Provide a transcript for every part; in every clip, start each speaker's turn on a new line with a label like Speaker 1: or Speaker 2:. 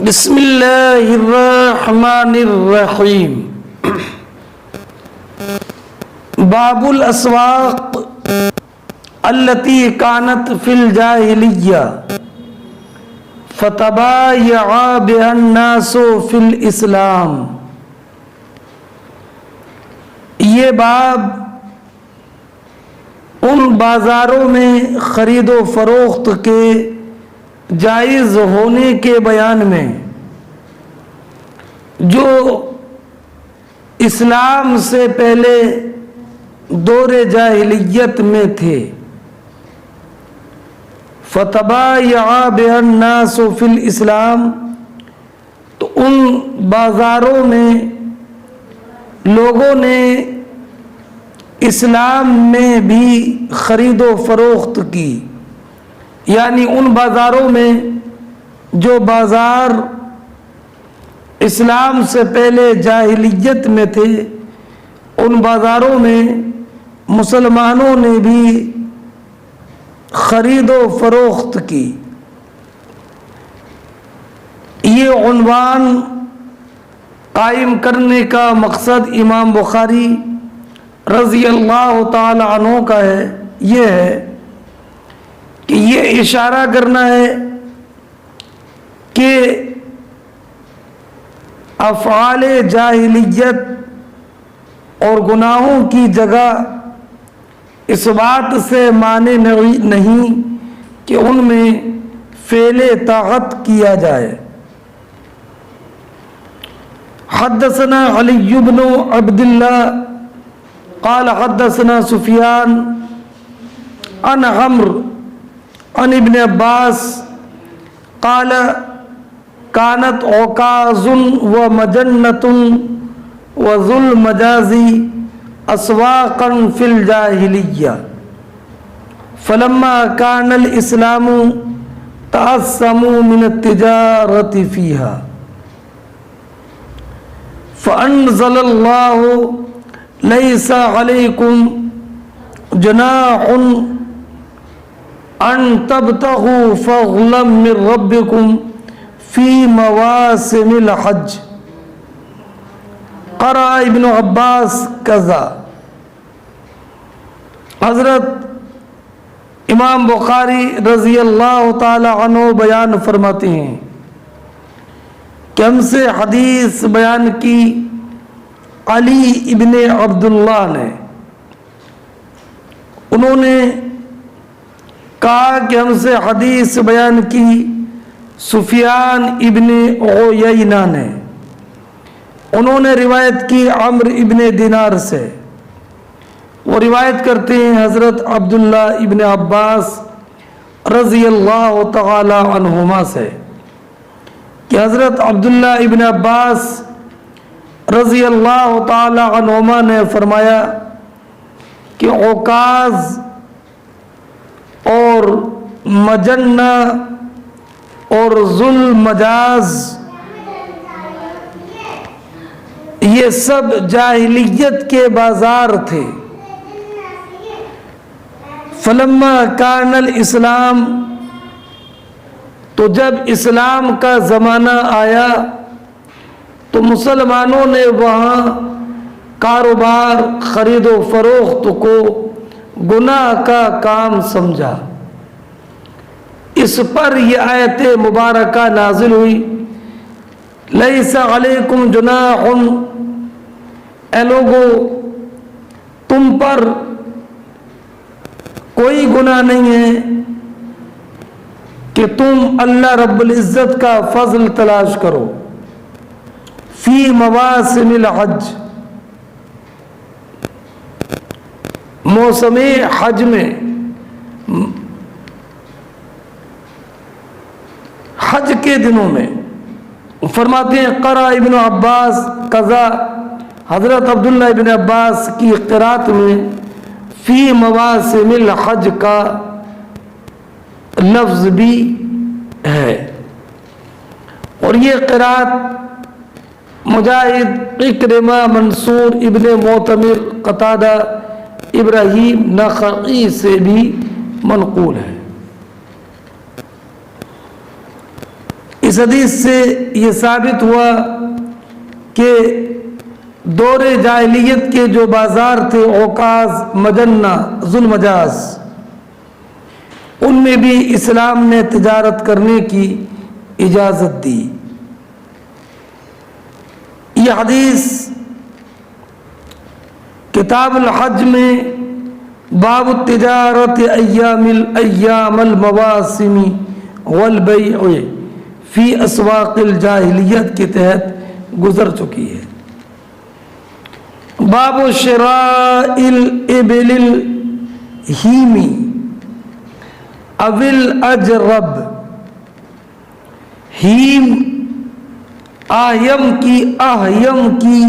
Speaker 1: بسم اللہ الرحمن الرحیم۔ باب الاسواق التي كانت في الجاہلیہ فتبايع بها الناس في الاسلام۔ یہ باب ان بازاروں میں خرید و فروخت کے جائز ہونے کے بیان میں جو اسلام سے پہلے دور جاہلیت میں تھے۔ فتبايع بها الناس في الاسلام، تو ان بازاروں میں لوگوں نے اسلام میں بھی خرید و فروخت کی، یعنی ان بازاروں میں جو بازار اسلام سے پہلے جاہلیت میں تھے، ان بازاروں میں مسلمانوں نے بھی خرید و فروخت کی۔ یہ عنوان قائم کرنے کا مقصد امام بخاری رضی اللہ تعالی عنہ کا ہے، یہ ہے کہ یہ اشارہ کرنا ہے کہ افعال جاہلیت اور گناہوں کی جگہ اس بات سے مانے نہیں کہ ان میں فعل طاعت کیا جائے۔ حدثنا علی بن عبد اللہ قال حدثنا سفیان عن عمرو عن ابن عباس قال كانت عكاظ ومجنة وذو المجاز اسواقا في الجاهلية، فلما كان الاسلام تعصموا من التجارة فيها، فانزل الله ليس عليكم جناح ان تبتغوا فضلا من ربكم في مواسم الحج۔ قرأ ابن عباس کذا۔ حضرت امام بخاری رضی اللہ تعالی عنہ بیان فرماتے ہیں کہ ہم سے حدیث بیان کی علی ابن عبداللہ نے، انہوں نے کہا کہ ہم سے حدیث بیان کی سفیان ابن عیینہ نے، انہوں نے روایت کی عمرو ابن دینار سے، وہ روایت کرتے ہیں حضرت عبداللہ ابن عباس رضی اللہ تعالی عنہما سے کہ حضرت عبداللہ ابن عباس رضی اللہ تعالی عنہما نے فرمایا کہ عکاظ اور مجنہ اور ذو المجاز یہ سب جاہلیت کے بازار تھے۔ فلما کان الاسلام، تو جب اسلام کا زمانہ آیا تو مسلمانوں نے وہاں کاروبار خرید و فروخت کو گناہ کا کام سمجھا۔ اس پر یہ آیت مبارکہ نازل ہوئی، لیس علیکم جناح، اے لوگو تم پر کوئی گناہ نہیں ہے کہ تم اللہ رب العزت کا فضل تلاش کرو فی مواسم الحج، موسم حج میں، حج کے دنوں میں۔ فرماتے ہیں قرأ ابن عباس قضا، حضرت عبداللہ ابن عباس کی قرات میں فی مواسم الحج کا لفظ بھی ہے، اور یہ قرات مجاہد، اکرمہ، منصور ابن معتمر، قتادہ، ابراہیم نخعی سے بھی منقول ہے۔ اس حدیث سے یہ ثابت ہوا کہ دور جاہلیت کے جو بازار تھے عکاظ، مجنہ، ذوالمجاز، ان میں بھی اسلام نے تجارت کرنے کی اجازت دی۔ یہ حدیث کتاب الحج میں باب التجارت ایام المواسم والبیع فی اسواق الجاہلیت کے تحت گزر چکی ہے۔ باب شراء الابل الہیمی او الاجرب، ہیم اہیم کی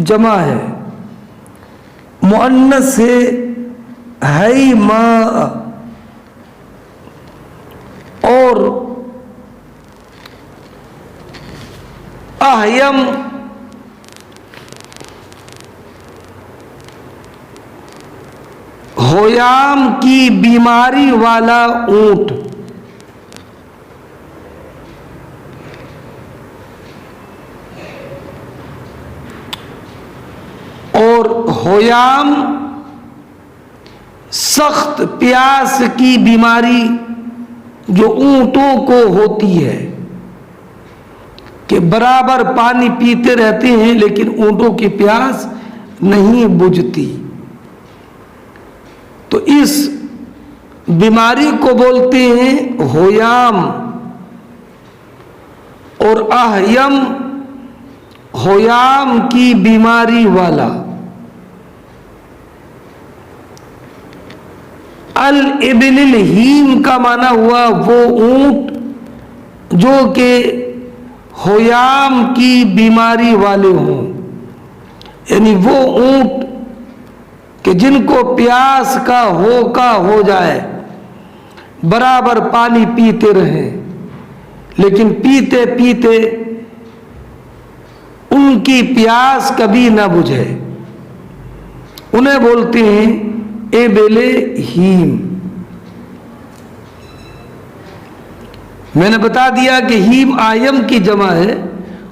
Speaker 1: جمع ہے، مؤنث ہے ہیما، اور اہیم ہویام کی بیماری والا اونٹ، اور ہویام سخت پیاس کی بیماری جو اونٹوں کو ہوتی ہے کہ برابر پانی پیتے رہتے ہیں لیکن اونٹوں کی پیاس نہیں بجھتی، تو اس بیماری کو بولتے ہیں ہویام، اور اہیم ہویام کی بیماری والا۔ الابل الہیم کا معنی ہوا وہ اونٹ جو کہ ہویام کی بیماری والے ہوں، یعنی وہ اونٹ کہ جن کو پیاس کا ہو جائے، برابر پانی پیتے رہیں لیکن پیتے پیتے ان کی پیاس کبھی نہ بجھے، انہیں بولتے ہیں ابل ہیم۔ میں نے بتا دیا کہ ہیم آیم کی جمع ہے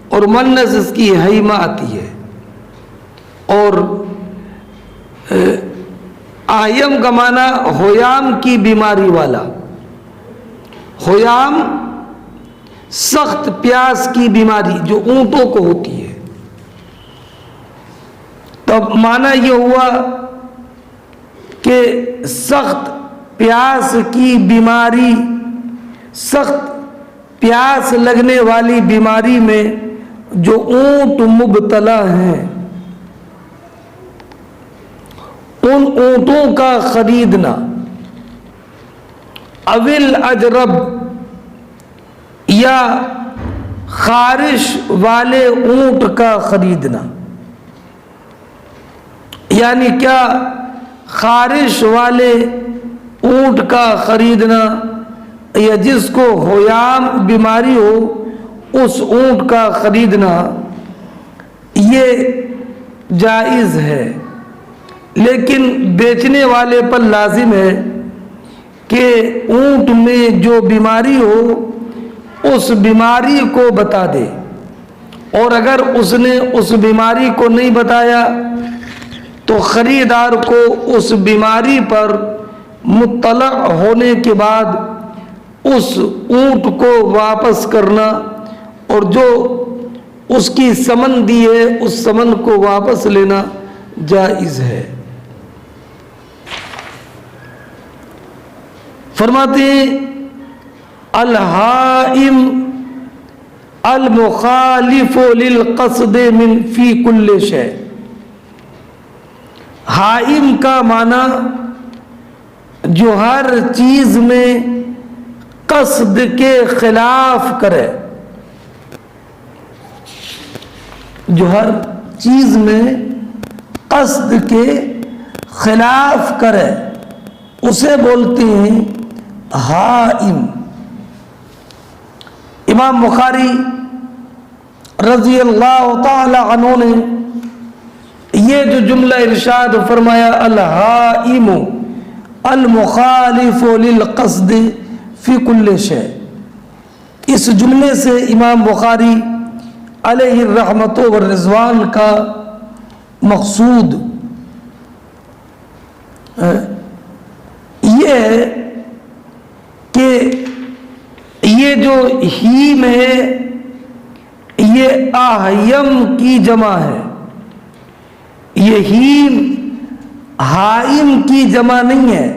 Speaker 1: اور مؤنث اس کی ہیمہ آتی ہے، اور آیم کا معنی ہویام کی بیماری والا، ہویام سخت پیاس کی بیماری جو اونٹوں کو ہوتی ہے۔ تو معنی یہ ہوا کہ سخت پیاس کی بیماری، سخت پیاس لگنے والی بیماری میں جو اونٹ مبتلا ہیں، ان اونٹوں کا خریدنا، اول اجرب یا خارش والے اونٹ کا خریدنا، یعنی کیا خارش والے اونٹ کا خریدنا یا جس کو ہویام بیماری ہو اس اونٹ کا خریدنا یہ جائز ہے، لیکن بیچنے والے پر لازم ہے کہ اونٹ میں جو بیماری ہو اس بیماری کو بتا دے، اور اگر اس نے اس بیماری کو نہیں بتایا تو خریدار کو اس بیماری پر مطلع ہونے کے بعد اس اونٹ کو واپس کرنا، اور جو اس کی ثمن دی ہے اس ثمن کو واپس لینا جائز ہے۔ فرماتے ہیں الحائم المخالف للقصد من فی کل شیء، حائم کا معنی جو ہر چیز میں قصد کے خلاف کرے، جو ہر چیز میں قصد کے خلاف کرے اسے بولتے ہیں حائم۔ امام بخاری رضی اللہ تعالی عنہ نے یہ جو جملہ ارشاد فرمایا الحائم المخالف للقصد فی کل شیء، اس جملے سے امام بخاری علیہ الرحمت والرضوان کا مقصود یہ ہے کہ یہ جو ہیم ہے یہ آہیم کی جمع ہے، یہ ہیم ہائم کی جمع نہیں ہے،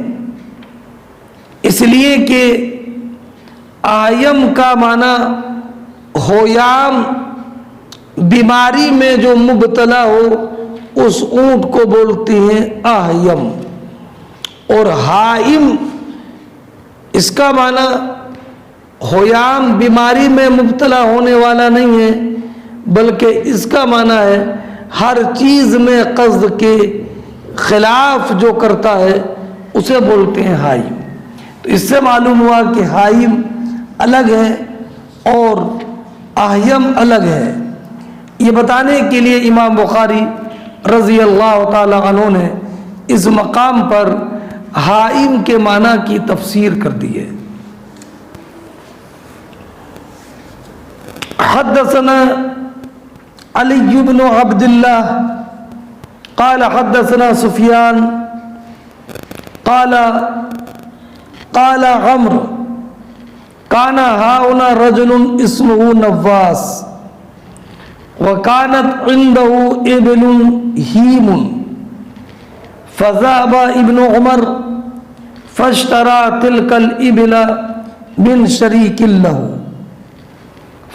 Speaker 1: اس لیے کہ آہیم کا معنی ہویام، بیماری میں جو مبتلا ہو اس اونٹ کو بولتے ہیں آہیم، اور ہائم اس کا معنی ہویام بیماری میں مبتلا ہونے والا نہیں ہے، بلکہ اس کا معنی ہے ہر چیز میں قصد کے خلاف جو کرتا ہے اسے بولتے ہیں ہائم۔ تو اس سے معلوم ہوا کہ ہائم الگ ہے اور آہیم الگ ہے۔ یہ بتانے کے لیے امام بخاری رضی اللہ تعالی عنہ نے اس مقام پر ہائم کے معنی کی تفسیر کر دی ہے۔ حدثنا علی بن عبد اللہ قال حدثنا سفیان قال عمرو كان هاهنا رجل اسمه نواس وكانت عنده ابل هيم فذهب ابن عمر فاشترى تلك الابل من شريك له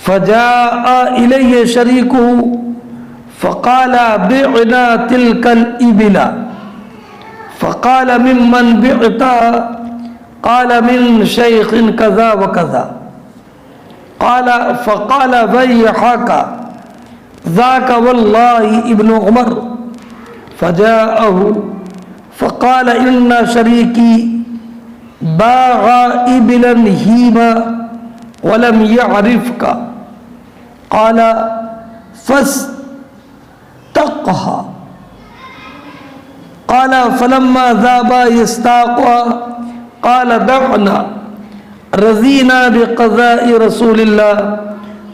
Speaker 1: فجاء إليه شريكه فقال بعنا تلك الابل فقال ممن بعتها قال من شيخ كذا وكذا فقال ويحك ذاك والله ابن عمر فجاءه فقال إن شريكي باع إبلا هيما ولم يعرفك قال فاستقها قال فلما ذهبا يستاقها قال دعنا رضينا بقضاء رسول الله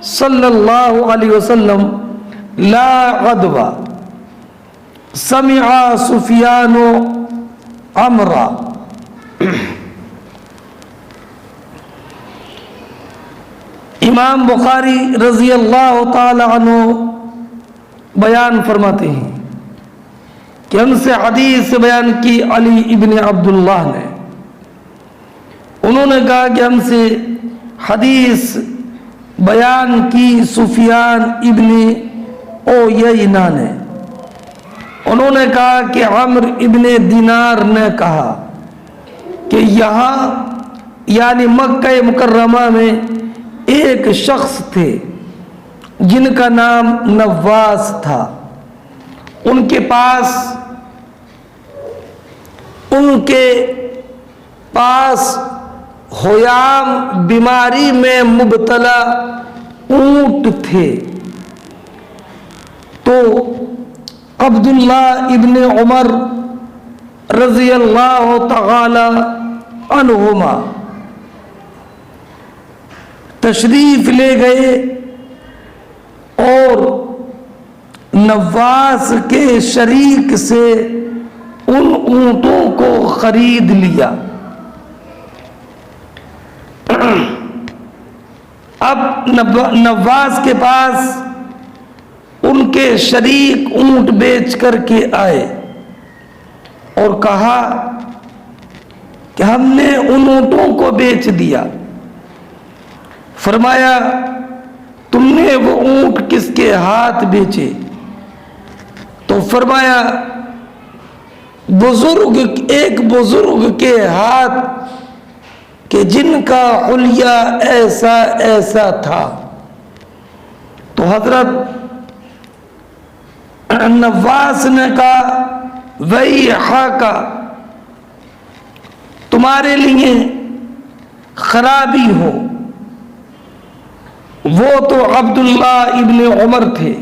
Speaker 1: صلى الله عليه وسلم لا غدوة سمع سفيان عمرا۔ امام بخاری رضی اللہ تعالی عنہ بیان فرماتے ہیں کہ ہم سے حدیث بیان کی علی ابن عبداللہ نے، انہوں نے کہا کہ ہم سے حدیث بیان کی سفیان ابن عیینہ نے، انہوں نے کہا کہ عمرو ابن دینار نے کہا کہ یہاں یعنی مکہ مکرمہ میں ایک شخص تھے جن کا نام نواس تھا، ان کے پاس ہویام بیماری میں مبتلا اونٹ تھے، تو عبداللہ ابن عمر رضی اللہ تعالی عنہما تشریف لے گئے اور نواس کے شریک سے ان اونٹوں کو خرید لیا۔ اب نواس کے پاس ان کے شریک اونٹ بیچ کر کے آئے اور کہا کہ ہم نے ان اونٹوں کو بیچ دیا۔ فرمایا تم نے وہ اونٹ کس کے ہاتھ بیچے؟ تو فرمایا ایک بزرگ کے ہاتھ کہ جن کا حلیہ ایسا ایسا تھا۔ تو حضرت نواس نے کہا ویحک، تمہارے لیے خرابی ہو۔ وہ تو عبداللہ ابن عمر تھے،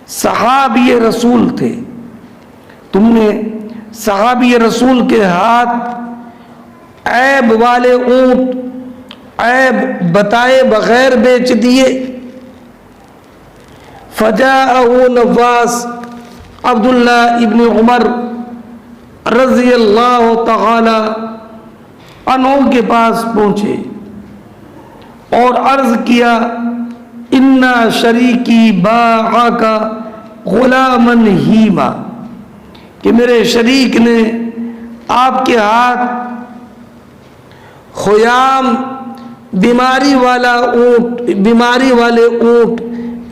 Speaker 1: صحابی رسول تھے، تم نے صحابی رسول کے ہاتھ عیب والے اونٹ عیب بتائے بغیر بیچ دیے۔ فجاءہ نواس عبداللہ ابن عمر رضی اللہ تعالی عنہ کے پاس پہنچے اور عرض کیا انا شریکی باعک غلاما ہیما، کہ میرے شریک نے آپ کے ہاتھ خیام بیماری والے اونٹ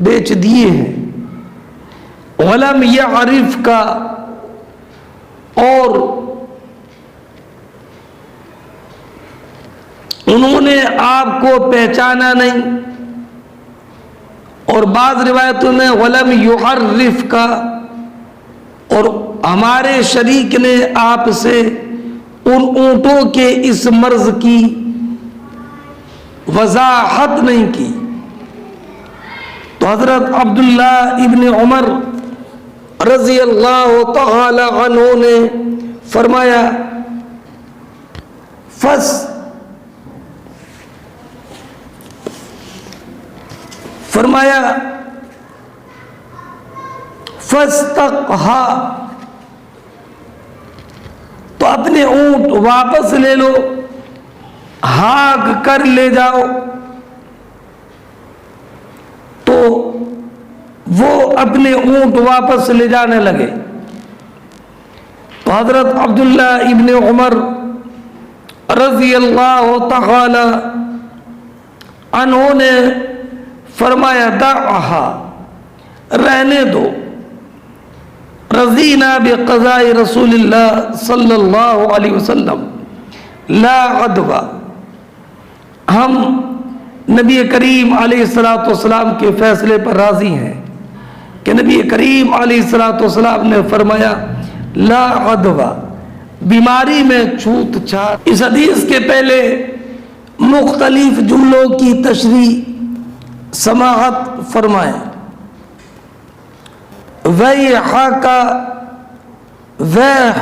Speaker 1: بیچ دیے ہیں، ولم یعرف کا، اور انہوں نے آپ کو پہچانا نہیں، اور بعض روایتوں میں ولم یعرف کا، اور ہمارے شریک نے آپ سے ان اونٹوں کے اس مرض کی وضاحت نہیں کی۔ تو حضرت عبداللہ ابن عمر رضی اللہ تعالی عنہ نے فرمایا فاستقہا، تو اپنے اونٹ واپس لے لو، ہاک کر لے جاؤ۔ تو وہ اپنے اونٹ واپس لے جانے لگے۔ تو حضرت عبداللہ ابن عمر رضی اللہ تعالی عنہ نے فرمایا دعہا، رہنے دو، رضینا بقضاء رسول اللہ صلی اللہ علیہ وسلم لا عدوہ، ہم نبی کریم علیہ السلام کے فیصلے پر راضی ہیں کہ نبی کریم علیہ السلام نے فرمایا لا عدوہ، بیماری میں چھوت چھات۔ اس حدیث کے پہلے مختلف جملوں کی تشریح سماعت فرمائیں۔ ویحا کا ویح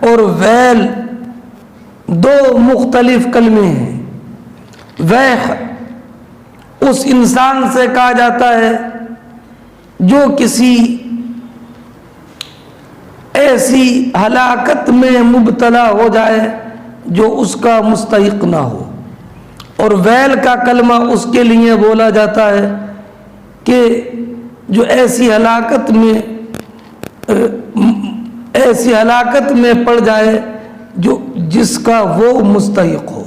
Speaker 1: اور ویل دو مختلف کلمے ہیں۔ ویح اس انسان سے کہا جاتا ہے جو کسی ایسی ہلاکت میں مبتلا ہو جائے جو اس کا مستحق نہ ہو، اور ویل کا کلمہ اس کے لیے بولا جاتا ہے کہ جو ایسی ہلاکت میں پڑ جائے جس کا وہ مستحق ہو۔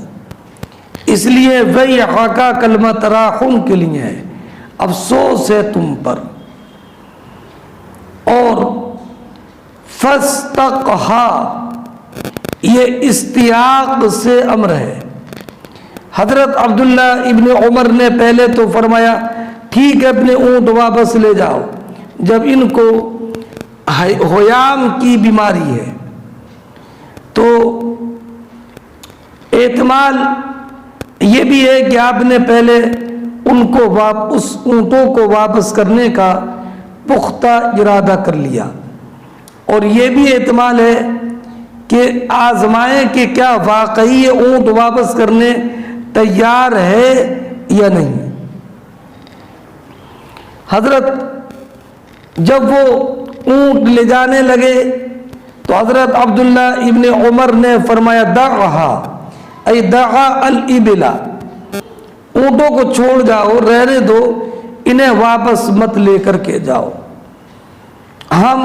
Speaker 1: اس لیے ویحا کا کلمہ تراحم کے لیے ہے، افسوس ہے تم پر۔ اور فاستقہا یہ استیاق سے امر ہے۔ حضرت عبداللہ ابن عمر نے پہلے تو فرمایا ٹھیک ہے اپنے اونٹ واپس لے جاؤ، جب ان کو حیام کی بیماری ہے تو احتمال یہ بھی ہے کہ آپ نے پہلے ان کو اس اونٹوں کو واپس کرنے کا پختہ ارادہ کر لیا، اور یہ بھی احتمال ہے کہ آزمائیں کہ کیا واقعی یہ اونٹ واپس کرنے تیار ہے یا نہیں۔ حضرت جب وہ اونٹ لے جانے لگے تو حضرت عبداللہ ابن عمر نے فرمایا دعہا، ای دعا الابلا، اونٹوں کو چھوڑ جاؤ، رہنے دو، انہیں واپس مت لے کر کے جاؤ۔ ہم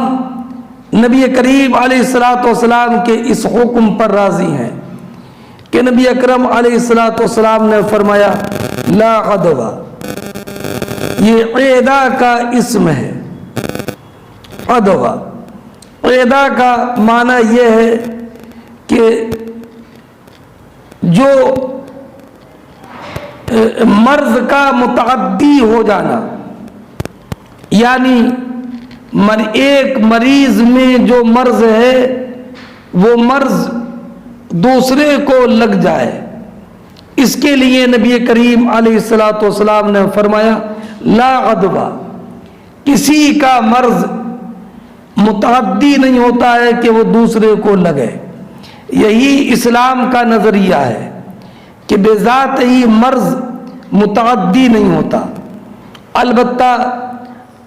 Speaker 1: نبی کریم علیہ السلام کے اس حکم پر راضی ہیں کہ نبی اکرم علیہ السلام نے فرمایا لا عدوہ، یہ عیدہ کا اسم ہے۔ عدوہ، عیدہ کا معنی یہ ہے کہ جو مرض کا متعدی ہو جانا، یعنی ایک مریض میں جو مرض ہے وہ مرض دوسرے کو لگ جائے، اس کے لیے نبی کریم علیہ السلام نے فرمایا لا عدوہ، کسی کا مرض متعدی نہیں ہوتا ہے کہ وہ دوسرے کو لگے۔ یہی اسلام کا نظریہ ہے کہ بذات ہی مرض متعدی نہیں ہوتا، البتہ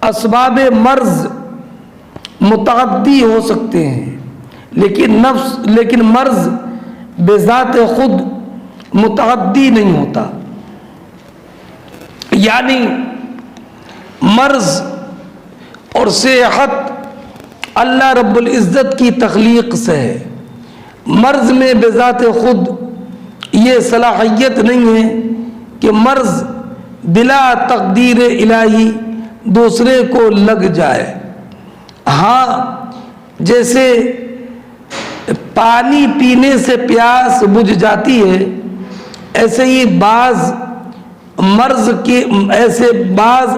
Speaker 1: اسباب مرض متعدی ہو سکتے ہیں، لیکن مرض بذات خود متعدی نہیں ہوتا۔ یعنی مرض اور صحت اللہ رب العزت کی تخلیق سے ہے، مرض میں بذات خود یہ صلاحیت نہیں ہے کہ مرض بلا تقدیر الہی دوسرے کو لگ جائے۔ ہاں، جیسے پانی پینے سے پیاس بجھ جاتی ہے، ایسے ہی بعض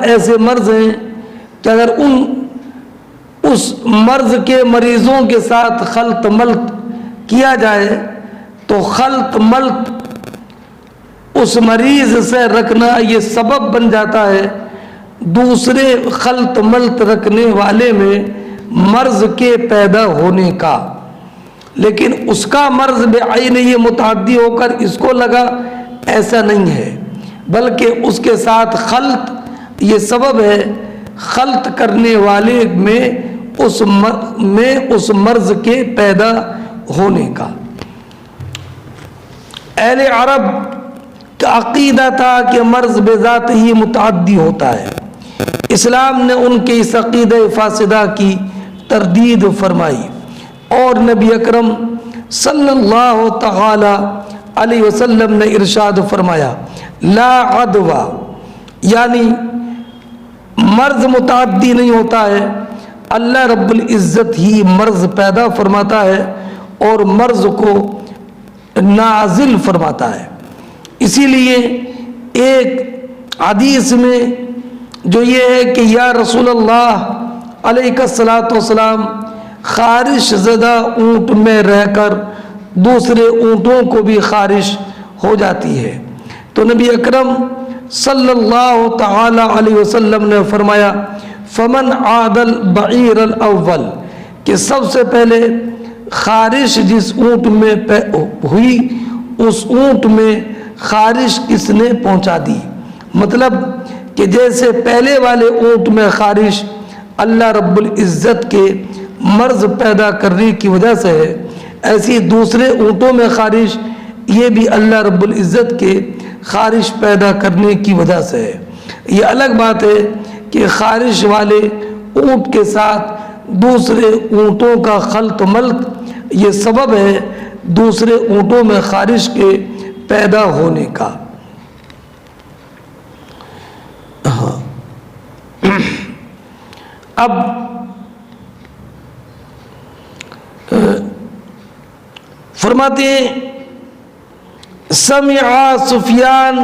Speaker 1: ایسے مرض ہیں کہ اگر اس مرض کے مریضوں کے ساتھ خلط ملط کیا جائے تو خلط ملط اس مریض سے رکھنا یہ سبب بن جاتا ہے دوسرے خلط ملط رکھنے والے میں مرض کے پیدا ہونے کا، لیکن اس کا مرض بعین یہ متعدی ہو کر اس کو لگا، ایسا نہیں ہے، بلکہ اس کے ساتھ خلط یہ سبب ہے خلط کرنے والے میں اس مرض کے پیدا ہونے کا۔ اہل عرب کا عقیدہ تھا کہ مرض بذات ہی متعدی ہوتا ہے، اسلام نے ان کے اس عقیدہ فاسدہ کی تردید فرمائی، اور نبی اکرم صلی اللہ تعالی علیہ وسلم نے ارشاد فرمایا لا عدوہ، یعنی مرض متعدی نہیں ہوتا ہے، اللہ رب العزت ہی مرض پیدا فرماتا ہے اور مرض کو نازل فرماتا ہے۔ اسی لیے ایک حدیث میں جو یہ ہے کہ یا رسول اللہ علیہ الصلاۃ والسلام، خارش زدہ اونٹ میں رہ کر دوسرے اونٹوں کو بھی خارش ہو جاتی ہے، تو نبی اکرم صلی اللہ تعالی علیہ وسلم نے فرمایا فمن عاد البعیر الاول، کہ سب سے پہلے خارش جس اونٹ میں ہوئی اس اونٹ میں خارش کس نے پہنچا دی، مطلب کہ جیسے پہلے والے اونٹ میں خارش اللہ رب العزت کے مرض پیدا کرنے کی وجہ سے ہے، ایسی دوسرے اونٹوں میں خارش یہ بھی اللہ رب العزت کے خارش پیدا کرنے کی وجہ سے ہے۔ یہ الگ بات ہے کہ خارش والے اونٹ کے ساتھ دوسرے اونٹوں کا خلط ملط یہ سبب ہے دوسرے اونٹوں میں خارش کے پیدا ہونے کا۔ اب فرماتے ہیں سمع سفیان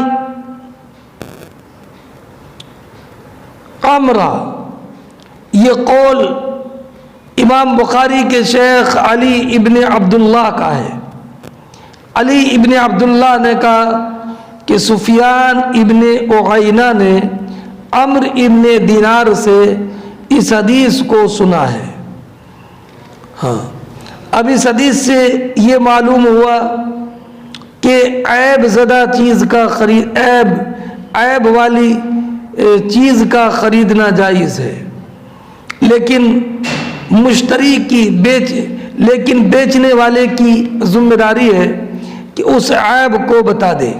Speaker 1: عمرہ، یہ قول امام بخاری کے شیخ علی ابن عبداللہ کا ہے۔ علی ابن عبداللہ نے کہا کہ سفیان ابن عیینہ نے عمرو ابن دینار سے اس حدیث کو سنا ہے۔ ہاں، اب اس حدیث سے یہ معلوم ہوا کہ عیب زدہ چیز کا عیب والی چیز کا خریدنا جائز ہے، لیکن مشتری کی بیچنے والے کی ذمہ داری ہے کہ اس عیب کو بتا دے،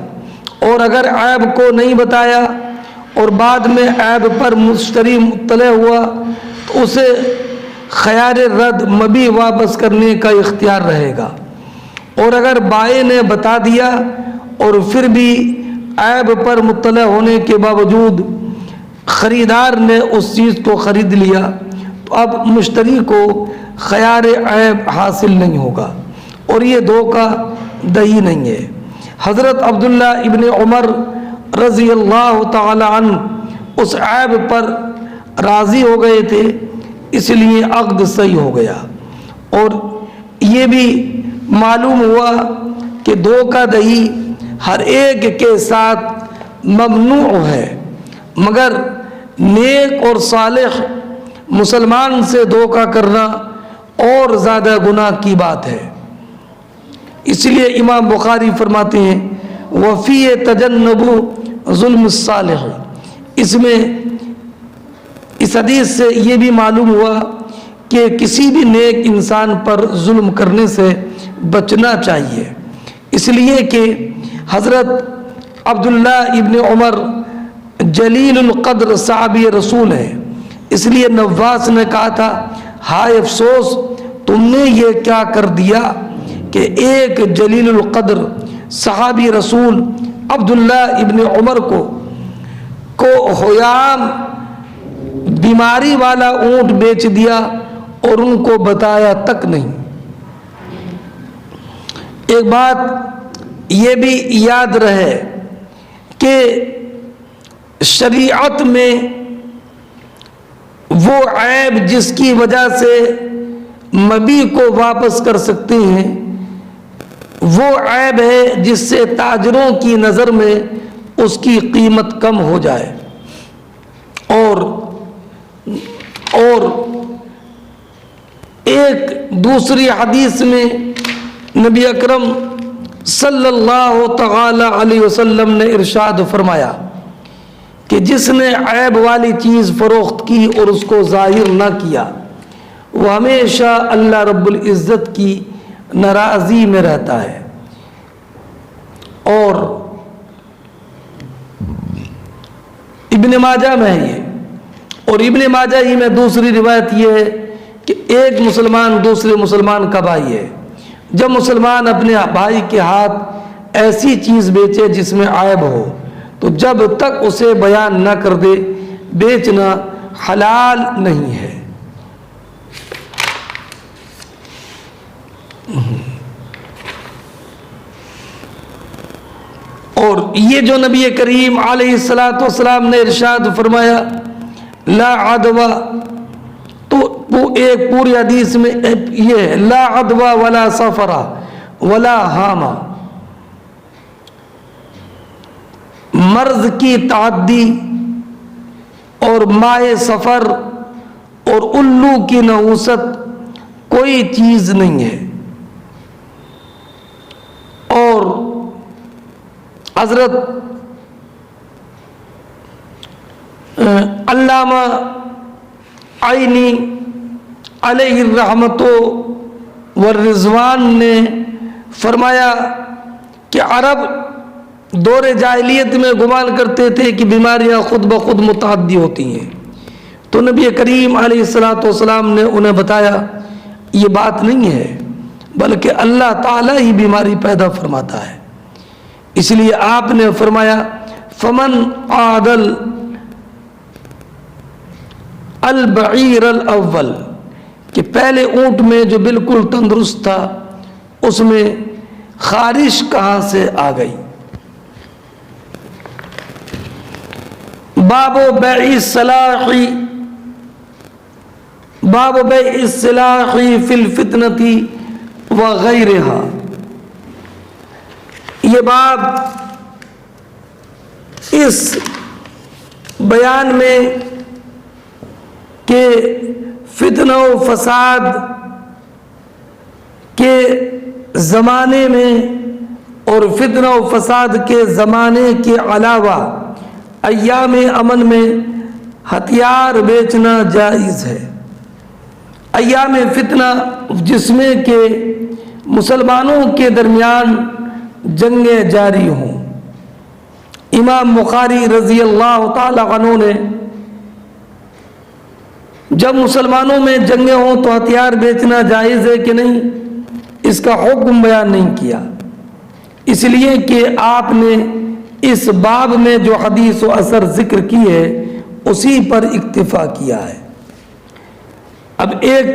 Speaker 1: اور اگر عیب کو نہیں بتایا اور بعد میں عیب پر مشتری مطلع ہوا تو اسے خیار رد مبیع واپس کرنے کا اختیار رہے گا، اور اگر بائع نے بتا دیا اور پھر بھی عیب پر مطلع ہونے کے باوجود خریدار نے اس چیز کو خرید لیا تو اب مشتری کو خیار عیب حاصل نہیں ہوگا، اور یہ دھوکہ دہی نہیں ہے۔ حضرت عبداللہ ابن عمر رضی اللہ تعالی عنہ اس عیب پر راضی ہو گئے تھے، اس لیے عقد صحیح ہو گیا، اور یہ بھی معلوم ہوا کہ دھوکہ دہی ہر ایک کے ساتھ ممنوع ہے، مگر نیک اور صالح مسلمان سے دھوکہ کرنا اور زیادہ گناہ کی بات ہے۔ اس لیے امام بخاری فرماتے ہیں وفی تجنب ظلم الصالح. اس میں اس حدیث سے یہ بھی معلوم ہوا کہ کسی بھی نیک انسان پر ظلم کرنے سے بچنا چاہیے، اس لیے کہ حضرت عبداللہ ابن عمر جلیل القدر صحابی رسول ہے، اس لیے نواس نے کہا تھا ہائے افسوس تم نے یہ کیا کر دیا کہ ایک جلیل القدر صحابی رسول عبداللہ ابن عمر کو ہویام بیماری والا اونٹ بیچ دیا اور ان کو بتایا تک نہیں. ایک بات یہ بھی یاد رہے کہ شریعت میں وہ عیب جس کی وجہ سے مبیع کو واپس کر سکتے ہیں وہ عیب ہے جس سے تاجروں کی نظر میں اس کی قیمت کم ہو جائے. اور ایک دوسری حدیث میں نبی اکرم صلی اللہ تعالی علیہ وسلم نے ارشاد فرمایا کہ جس نے عیب والی چیز فروخت کی اور اس کو ظاہر نہ کیا وہ ہمیشہ اللہ رب العزت کی ناراضی میں رہتا ہے. اور ابن ماجہ میں ہے یہ، اور ابن ماجہ ہی میں دوسری روایت یہ ہے کہ ایک مسلمان دوسرے مسلمان کا بھائی ہے. جب مسلمان اپنے بھائی کے ہاتھ ایسی چیز بیچے جس میں عیب ہو تو جب تک اسے بیان نہ کر دے بیچنا حلال نہیں ہے. اور یہ جو نبی کریم علیہ الصلوۃ والسلام نے ارشاد فرمایا لا عدوہ، تو وہ ایک پوری حدیث میں یہ ہے لا عدوہ ولا سفرہ ولا ہامہ، مرض کی تعدی اور ماہ سفر اور الو کی نحوست کوئی چیز نہیں ہے. اور حضرت علامہ عینی علیہ الرحمت والرضوان نے فرمایا کہ عرب دور جاہلیت میں گمان کرتے تھے کہ بیماریاں خود بخود متعدی ہوتی ہیں، تو نبی کریم علیہ الصلوۃ والسلام نے انہیں بتایا یہ بات نہیں ہے بلکہ اللہ تعالیٰ ہی بیماری پیدا فرماتا ہے. اس لیے آپ نے فرمایا فمن عادل البعیر الاول، کہ پہلے اونٹ میں جو بالکل تندرست تھا اس میں خارش کہاں سے آ گئی. باب بیع السلاح فی الفتنة وغیرہا، یہ باب اس بیان میں کہ فتنہ و فساد کے زمانے میں اور فتنہ و فساد کے زمانے کے علاوہ ایام امن میں ہتھیار بیچنا جائز ہے. ایام فتنہ جس میں کہ مسلمانوں کے درمیان جنگیں جاری ہوں. امام بخاری رضی اللہ تعالی عنہ نے جب مسلمانوں میں جنگیں ہوں تو ہتھیار بیچنا جائز ہے کہ نہیں اس کا حکم بیان نہیں کیا، اس لیے کہ آپ نے اس باب میں جو حدیث و اثر ذکر کی ہے اسی پر اکتفا کیا ہے. اب ایک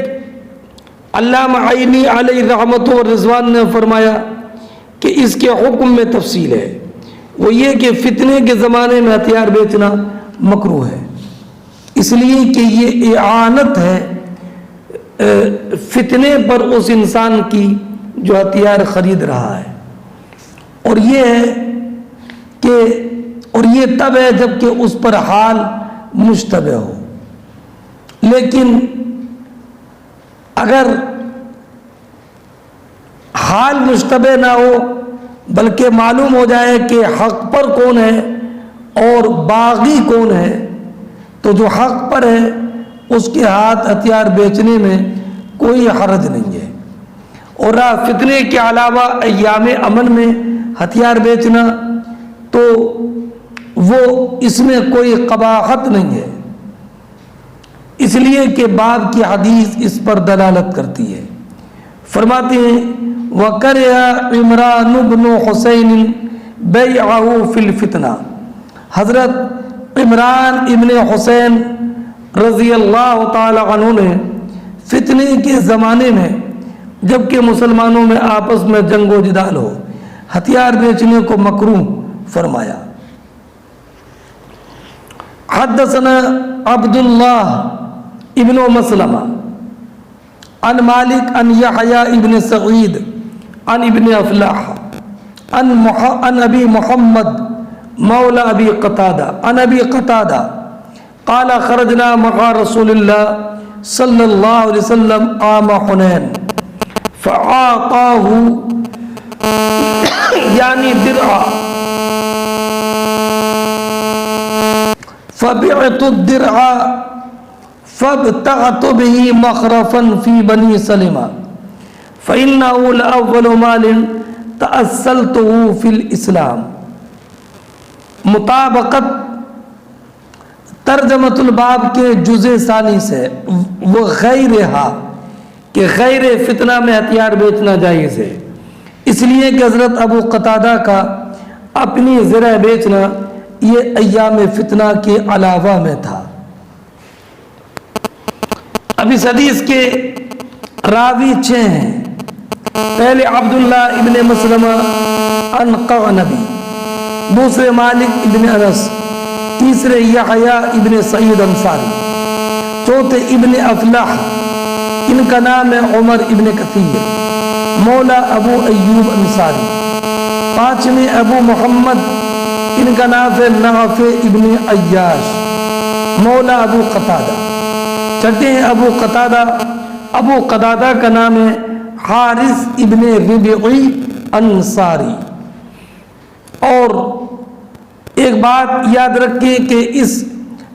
Speaker 1: علامہ عینی علیہ رحمت و رضوان نے فرمایا کہ اس کے حکم میں تفصیل ہے، وہ یہ کہ فتنے کے زمانے میں ہتھیار بیچنا مکروہ ہے، اس لیے کہ یہ اعانت ہے فتنے پر اس انسان کی جو ہتھیار خرید رہا ہے. اور یہ ہے کہ اور یہ تب ہے جب کہ اس پر حال مشتبہ ہو. لیکن اگر حال مشتبہ نہ ہو بلکہ معلوم ہو جائے کہ حق پر کون ہے اور باغی کون ہے، تو جو حق پر ہے اس کے ہاتھ ہتھیار بیچنے میں کوئی حرج نہیں ہے، اور فتنے کے علاوہ ایام امن میں ہتھیار بیچنا تو وہ اس میں کوئی قباحت نہیں ہے، اس لیے کہ باب کی حدیث اس پر دلالت کرتی ہے۔ فرماتے ہیں وَكَرِهَ عِمْرَانُ بْنُ حُسَيْنٍ بَيْعَهُ فِي الْفِتْنَةِ، حضرت عمران ابن حسین رضی اللہ تعالی عنہ نے فتنے کے زمانے میں، جبکہ مسلمانوں میں آپس میں جنگ و جدال ہو، ہتھیار بیچنے کو مکروہ فرمایا۔ حدثنا عبداللہ ابن مسلمہ عن مالک عن یحییٰ ابن سعید عن ابن افلاح عن ابی محمد مولا ابی قتادہ عن ابی قتادہ قال خرجنا مع رسول اللہ صلی اللہ علیہ وسلم عام حنین فعاطاہ یعنی درعا فبعت الدرع فابتعت به مخرفا في بني سلمة فإنه لأول مال تأصلته في الإسلام۔ مطابقت ترجمۃ الباب کے جزء ثانی سے، وہ غیرہا کہ غیر فتنہ میں ہتھیار بیچنا جائز ہے، اس لیے کہ حضرت ابو قتادہ کا اپنی زرع بیچنا یہ ایام فتنہ کے علاوہ میں تھا۔ اب اس حدیث کے راوی 6 ہیں۔ پہلے عبداللہ ابن مسلمہ عن قعنبی، دوسرے مالک ابن انس، تیسرے یحییٰ ابن سعید انصاری، چوتھے ابن افلاح، ان کا نام ہے عمر ابن کثیر مولا ابو ایوب انصاری، پانچویں ابو محمد، ان کا نام ہے نافع ابن عیاش مولا ابو قتادہ، چھٹے ہیں ابو قتادہ کا نام ہے حارث ابن ربعی انصاری۔ اور ایک بات یاد رکھیں کہ اس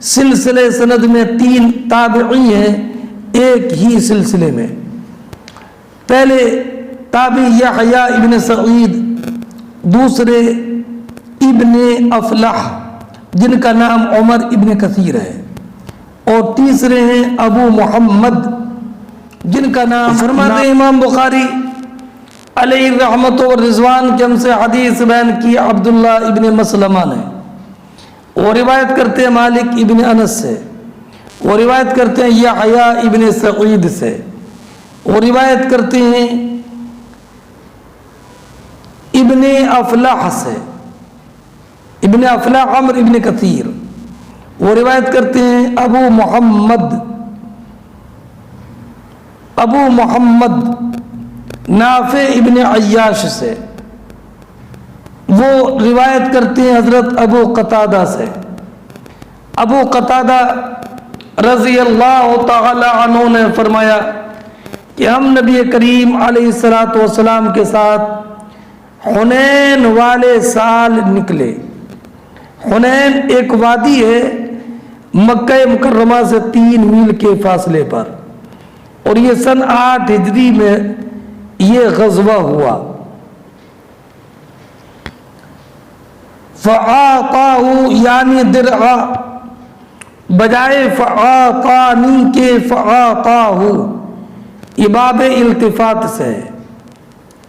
Speaker 1: سلسلے سند میں 3 تابعی ہیں ایک ہی سلسلے میں۔ پہلے تابعی یحییٰ ابن سعید، دوسرے ابن افلاح جن کا نام عمر ابن کثیر ہے، اور تیسرے ہیں ابو محمد جن کا نام فرماتے امام بخاری علیہ رحمت و رضوان کے ہم سے حدیث بیان کی عبداللہ ابن مسلمہ نے، وہ روایت کرتے ہیں مالک ابن انس سے، وہ روایت کرتے ہیں یحییٰ ابن سعید سے، وہ روایت کرتے ہیں ابن افلاح سے، ابن افلاح عمر ابن کثیر، وہ روایت کرتے ہیں ابو محمد نافع ابن عیاش سے، وہ روایت کرتے ہیں حضرت ابو قتادہ سے۔ ابو قتادہ رضی اللہ تعالی عنہ نے فرمایا کہ ہم نبی کریم علیہ الصلوۃ والسلام کے ساتھ حنین والے سال نکلے۔ حنین ایک وادی ہے مکہ مکرمہ سے 3 میل کے فاصلے پر، اور یہ سن 8 ہجری میں یہ غزوہ ہوا۔ فَعَاطَاهُ یعنی درعا، بجائے فَعَاطَانِی کے فَعَاطَاهُ، یہ باب التفات سے ہے۔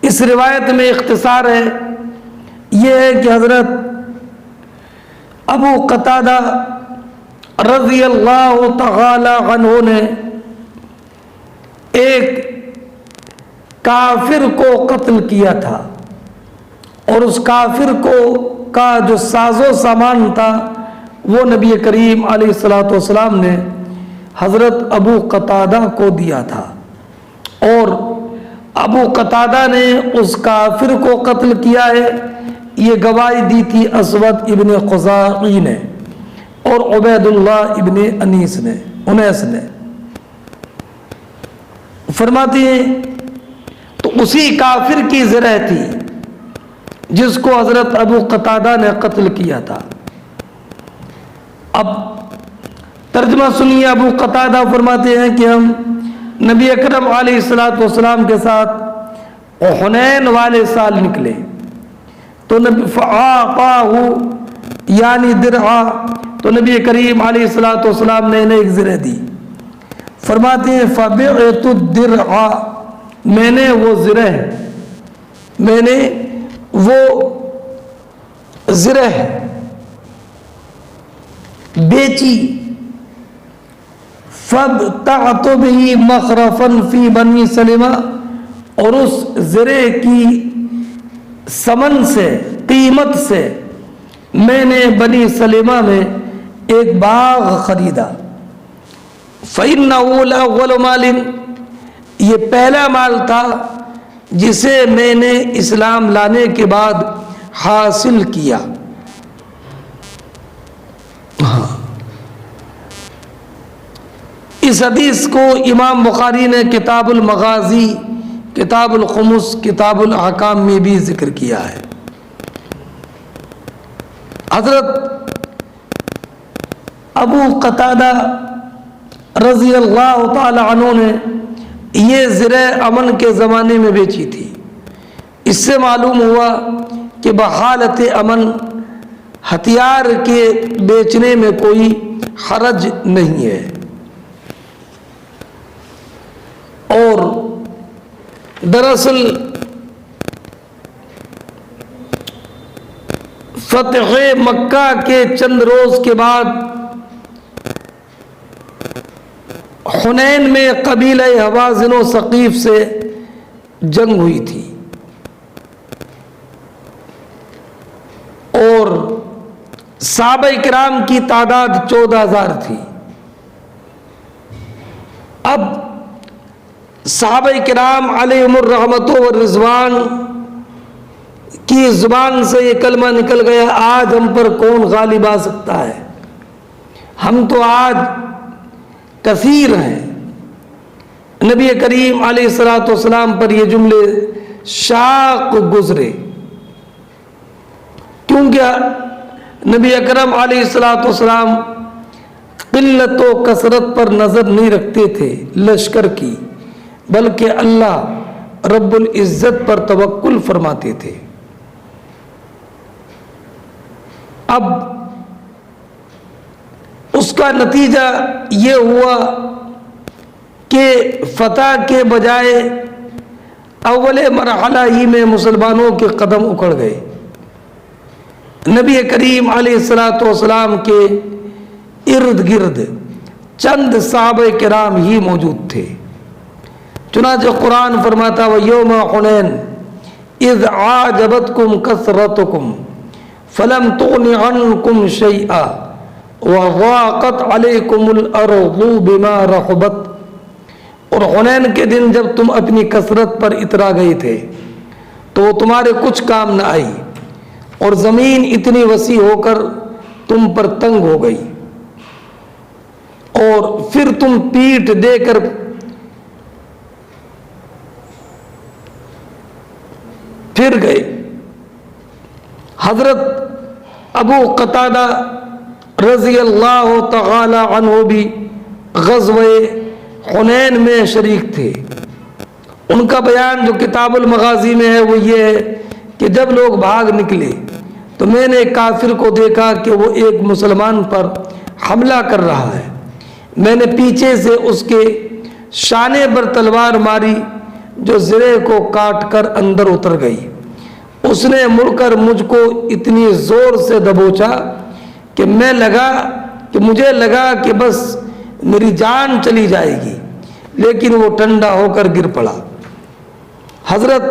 Speaker 1: اس روایت میں اختصار ہے، یہ ہے کہ حضرت ابو قتادہ رضی اللہ تعالی عنہ نے ایک کافر کو قتل کیا تھا، اور اس کافر کا جو ساز و سامان تھا وہ نبی کریم علیہ الصلوۃ والسلام نے حضرت ابو قتادہ کو دیا تھا، اور ابو قتادہ نے اس کافر کو قتل کیا ہے، یہ گواہی دی تھی اسود ابن قزاعی نے اور عبید اللہ ابن انیس نے۔ فرماتے ہیں تو اسی کافر کی زرع تھی، جس کو حضرت ابو قتادہ نے قتل کیا تھا۔ اب ترجمہ سنیے، ابو قتادہ فرماتے ہیں کہ ہم نبی اکرم علیہ الصلوۃ والسلام کے ساتھ حنین والے سال نکلے تو نبی فاعطاہ یعنی درعا، تو نبی کریم علیہ الصلوۃ والسلام نے انہیں ایک زرہ دی۔ فرماتے ہیں فبعت الدرع، میں نے وہ زرہ بیچی، فابتعت به مخرفا فی بنی سلمہ، اور اس زرے کی ثمن سے، قیمت سے میں نے بنی سلمہ میں ایک باغ خریدا۔ فإنه الأول مال، یہ پہلا مال تھا جسے میں نے اسلام لانے کے بعد حاصل کیا۔ اس حدیث کو امام بخاری نے کتاب المغازی، کتاب الخمس، کتاب الاحکام میں بھی ذکر کیا ہے۔ حضرت ابو قتادہ رضی اللہ تعالی عنہ نے یہ زرہ امن کے زمانے میں بیچی تھی۔ اس سے معلوم ہوا کہ بحالت امن ہتھیار کے بیچنے میں کوئی حرج نہیں ہے، اور دراصل فتح مکہ کے چند روز کے بعد حنین میں قبیلہ حوازن و ثقیف سے جنگ ہوئی تھی، اور صحابہ کرام کی تعداد 14,000 تھی۔ اب صحابہ کرام علیہم الرحمت والرضوان کی زبان سے یہ کلمہ نکل گیا، آج ہم پر کون غالب آ سکتا ہے، ہم تو آج کثیر ہیں۔ نبی کریم علیہ الصلوۃ والسلام پر یہ جملے شاق گزرے، کیونکہ نبی اکرم علیہ الصلوۃ والسلام قلت و کثرت پر نظر نہیں رکھتے تھے لشکر کی، بلکہ اللہ رب العزت پر توکل فرماتے تھے۔ اب اس کا نتیجہ یہ ہوا کہ فتح کے بجائے اول مرحلہ ہی میں مسلمانوں کے قدم اکھڑ گئے۔ نبی کریم علیہ الصلوۃ والسلام کے ارد گرد چند صحابہ کرام ہی موجود تھے، چنانچہ قرآن فرماتا وَيَوْمَ حُنَيْنٍ إِذْ أَعْجَبَتْكُمْ كَثْرَتُكُمْ فَلَمْ تُغْنِ عَنْكُمْ شَيْئًا وَضَاقَتْ عَلَيْكُمُ الْأَرْضُ بِمَا رَحُبَتْ، اور حنین کے دن جب تم اپنی کثرت پر اترا گئے تھے تو وہ تمہارے کچھ کام نہ آئی، اور زمین اتنی وسیع ہو کر تم پر تنگ ہو گئی، اور پھر تم پیٹھ دے کر پھر گئے۔ حضرت ابو قتادہ رضی اللہ تعالی عنہ بھی غزوہ حنین میں شریک تھے۔ ان کا بیان جو کتاب المغازی میں ہے وہ یہ ہے کہ جب لوگ بھاگ نکلے تو میں نے ایک کافر کو دیکھا کہ وہ ایک مسلمان پر حملہ کر رہا ہے، میں نے پیچھے سے اس کے شانے پر تلوار ماری جو زرے کو کاٹ کر اندر اتر گئی۔ اس نے مڑ کر مجھ کو اتنی زور سے دبوچا کہ مجھے لگا کہ بس میری جان چلی جائے گی، لیکن وہ ٹھنڈا ہو کر گر پڑا۔ حضرت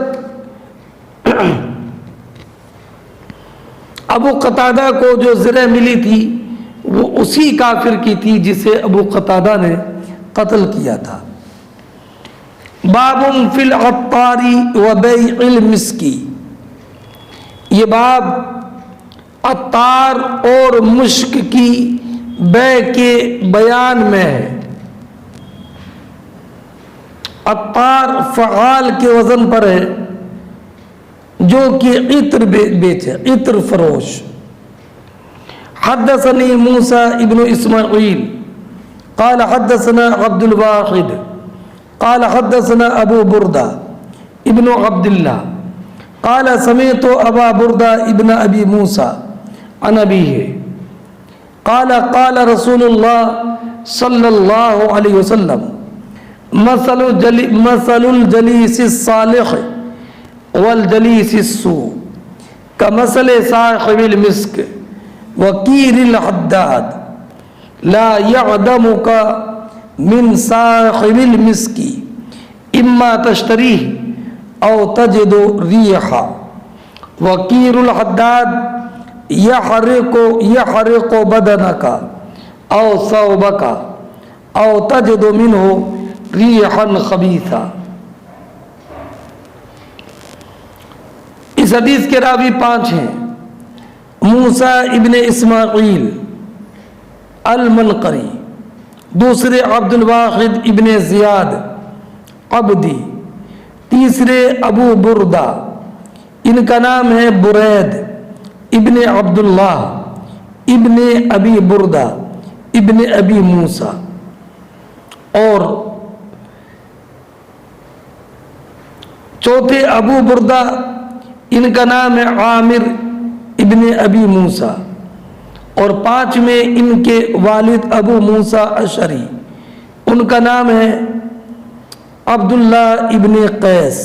Speaker 1: ابو قتادہ کو جو زرہ ملی تھی وہ اسی کافر کی تھی جسے ابو قتادہ نے قتل کیا تھا۔ باب فی العطار و بیع المسکی، یہ باب عطار اور مشک کی بیع کے بیان میں ہے۔ عطار فعال کے وزن پر ہے، جو کہ عطر بیچے، عطر فروش۔ حدثني موسى ابن اسماعیل قال حدثنا عبد الواحد قال حدثنا ابو بردہ ابن عبد اللہ قال سمعت ابا بردہ ابن ابی موسیٰ عن ابیہ قال قال رسول اللہ صلی اللہ علیہ وسلم مثل الجلیس الصالح والجلیس السوء کمثل صاحب المسک وکیر الحداد لا يعدمك من صاحب المسك اما تشتریہ او تجد ریحا وکیر الحداد يحرق بدنك او ثوبك او تجد منه ریحا خبیثا۔ اس حدیث کے راوی 5 ہیں، موسیٰ ابن اسماعیل المنقری، دوسرے عبد الواحد ابن زیاد عبدی، تیسرے ابو بردہ، ان کا نام ہے برید ابن عبداللہ ابن ابی بردہ ابن ابی موسیٰ، اور چوتھے ابو بردہ ان کا نام ہے عامر ابن ابی موسیٰ، اور 5 میں ان کے والد ابو موسیٰ اشعری، ان کا نام ہے عبداللہ ابن قیس۔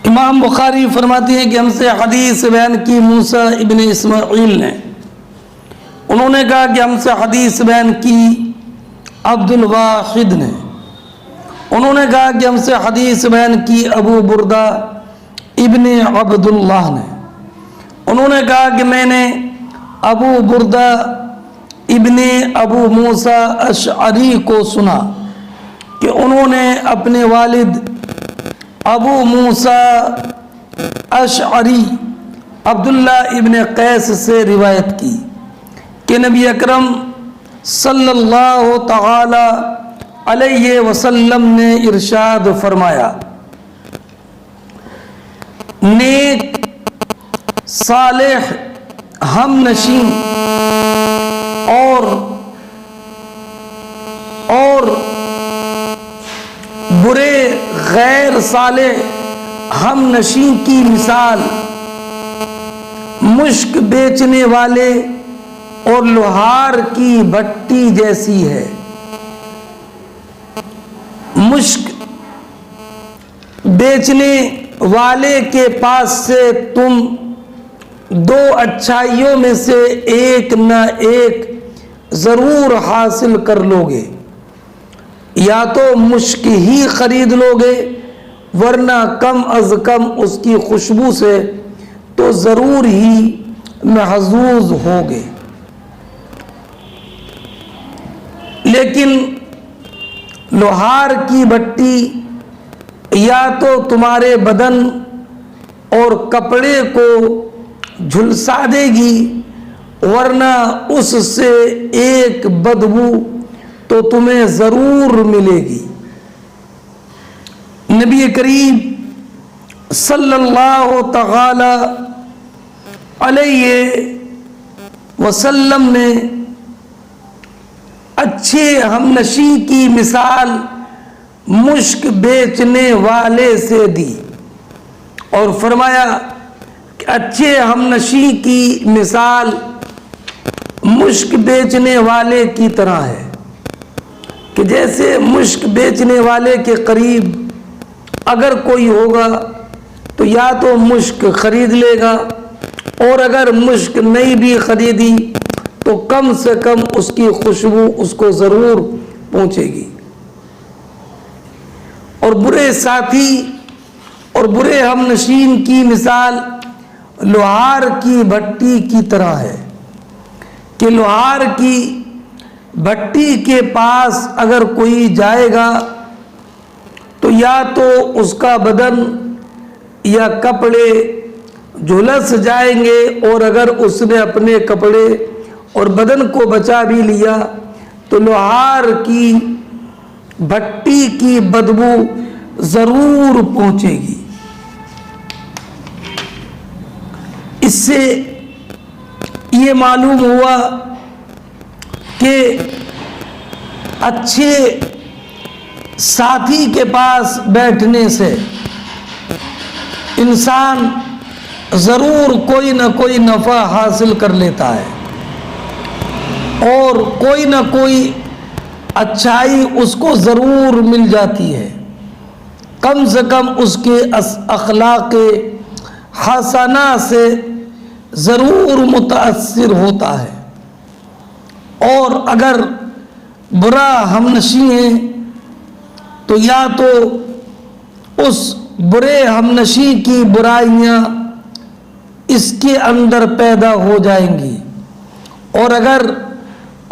Speaker 1: امام بخاری فرماتے ہیں کہ ہم سے حدیث بیان کی موسیٰ ابن اسماعیل نے، انہوں نے کہا کہ ہم سے حدیث بیان کی عبد الواحد نے، انہوں نے کہا کہ ہم سے حدیث بیان کی ابو بردہ ابن عبداللہ نے، انہوں نے کہا کہ میں نے ابو بردہ ابن ابو موسیٰ اشعری کو سنا کہ انہوں نے اپنے والد ابو موسیٰ اشعری عبداللہ ابن قیس سے روایت کی کہ نبی اکرم صلی اللہ تعالی علیہ وسلم نے ارشاد فرمایا، نیک صالح ہم نشین اور برے غیر صالح ہم نشین کی مثال مشک بیچنے والے اور لوہار کی بھٹی جیسی ہے۔ مشک بیچنے والے کے پاس سے تم 2 اچھائیوں میں سے ایک نہ ایک ضرور حاصل کر لو گے، یا تو مشک ہی خرید لو گے ورنہ کم از کم اس کی خوشبو سے تو ضرور ہی محظوظ ہوگے۔ لیکن لوہار کی بھٹی یا تو تمہارے بدن اور کپڑے کو جھلسا دے گی ورنہ اس سے ایک بدبو تو تمہیں ضرور ملے گی۔ نبی کریم صلی اللہ تعالی علیہ وسلم نے اچھے ہمنشی کی مثال مشک بیچنے والے سے دی اور فرمایا کہ اچھے ہمنشی کی مثال مشک بیچنے والے کی طرح ہے کہ جیسے مشک بیچنے والے کے قریب اگر کوئی ہوگا تو یا تو مشک خرید لے گا، اور اگر مشک نہیں بھی خریدی تو کم سے کم اس کی خوشبو اس کو ضرور پہنچے گی۔ اور برے ساتھی اور برے ہمنشین کی مثال لوہار کی بھٹی کی طرح ہے کہ لوہار کی بھٹی کے پاس اگر کوئی جائے گا تو یا تو اس کا بدن یا کپڑے جھلس جائیں گے، اور اگر اس نے اپنے کپڑے اور بدن کو بچا بھی لیا تو لوہار کی بھٹی کی بدبو ضرور پہنچے گی۔ اس سے یہ معلوم ہوا کہ اچھے ساتھی کے پاس بیٹھنے سے انسان ضرور کوئی نہ کوئی نفع حاصل کر لیتا ہے اور کوئی نہ کوئی اچھائی اس کو ضرور مل جاتی ہے، کم سے کم اس کے اخلاق حسنہ سے ضرور متاثر ہوتا ہے۔ اور اگر برا ہمنشی ہے تو یا تو اس برے ہمنشی کی برائیاں اس کے اندر پیدا ہو جائیں گی، اور اگر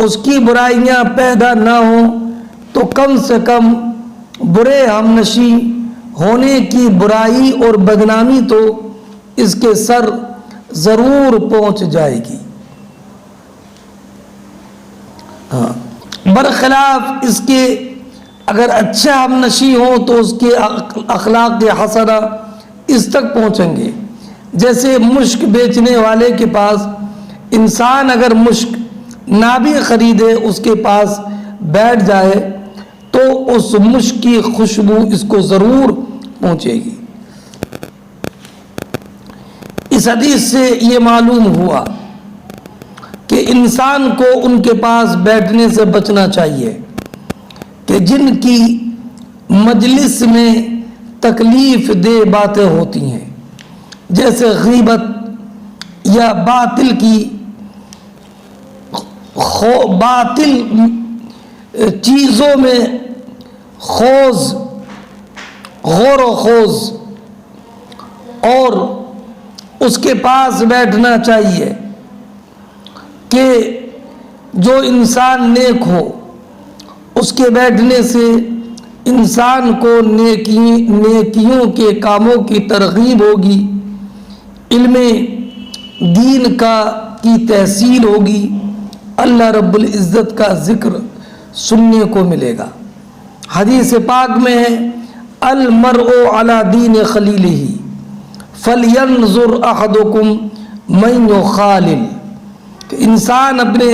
Speaker 1: اس کی برائیاں پیدا نہ ہوں تو کم سے کم برے ہمنشی ہونے کی برائی اور بدنامی تو اس کے سر ضرور پہنچ جائے گی۔ برخلاف اس کے اگر اچھا ہمنشی ہو تو اس کے اخلاق حسنہ اس تک پہنچیں گے۔ جیسے مشک بیچنے والے کے پاس انسان اگر مشک نہ بھی خریدے، اس کے پاس بیٹھ جائے تو اس مشک کی خوشبو اس کو ضرور پہنچے گی۔ اس حدیث سے یہ معلوم ہوا کہ انسان کو ان کے پاس بیٹھنے سے بچنا چاہیے کہ جن کی مجلس میں تکلیف دہ باتیں ہوتی ہیں، جیسے غیبت یا باطل چیزوں میں غور و خوض، اور اس کے پاس بیٹھنا چاہیے کہ جو انسان نیک ہو، اس کے بیٹھنے سے انسان کو نیکیوں کے کاموں کی ترغیب ہوگی، علم دین کی تحصیل ہوگی، اللہ رب العزت کا ذکر سننے کو ملے گا۔ حدیث پاک میں ہے المرء علی دین خلیلہ فلینظر احدکم من یخالل، کہ انسان اپنے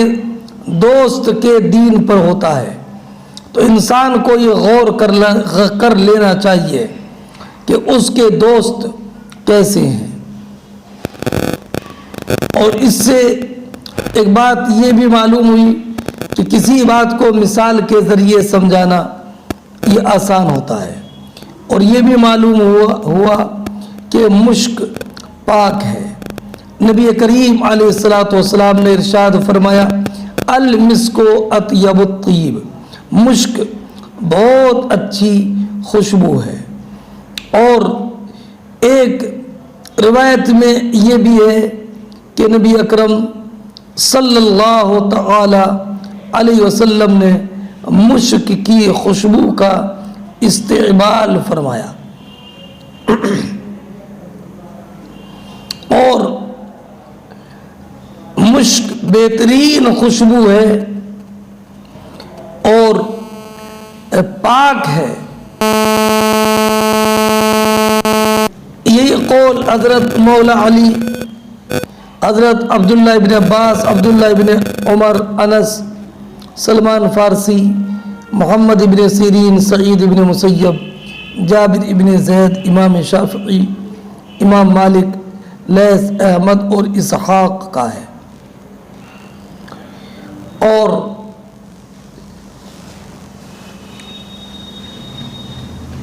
Speaker 1: دوست کے دین پر ہوتا ہے، تو انسان کو یہ غور کر لینا چاہیے کہ اس کے دوست کیسے ہیں۔ اور اس سے ایک بات یہ بھی معلوم ہوئی کہ کسی بات کو مثال کے ذریعے سمجھانا یہ آسان ہوتا ہے، اور یہ بھی معلوم ہوا کہ مشک پاک ہے۔ نبی کریم علیہ الصلوۃ والسلام نے ارشاد فرمایا المسک اطیب الطیب، مشک بہت اچھی خوشبو ہے۔ اور ایک روایت میں یہ بھی ہے کہ نبی اکرم صلی اللہ تعالی علیہ وسلم نے مشک کی خوشبو کا استعمال فرمایا، اور مشک بہترین خوشبو ہے اور پاک ہے۔ یہی قول حضرت مولا علی، حضرت عبداللہ ابن عباس، عبداللہ ابن عمر، انس، سلمان فارسی، محمد ابن سیرین، سعید ابن مسیب، جابر ابن زید، امام شافعی، امام مالک، لیث، احمد اور اسحاق کا ہے۔ اور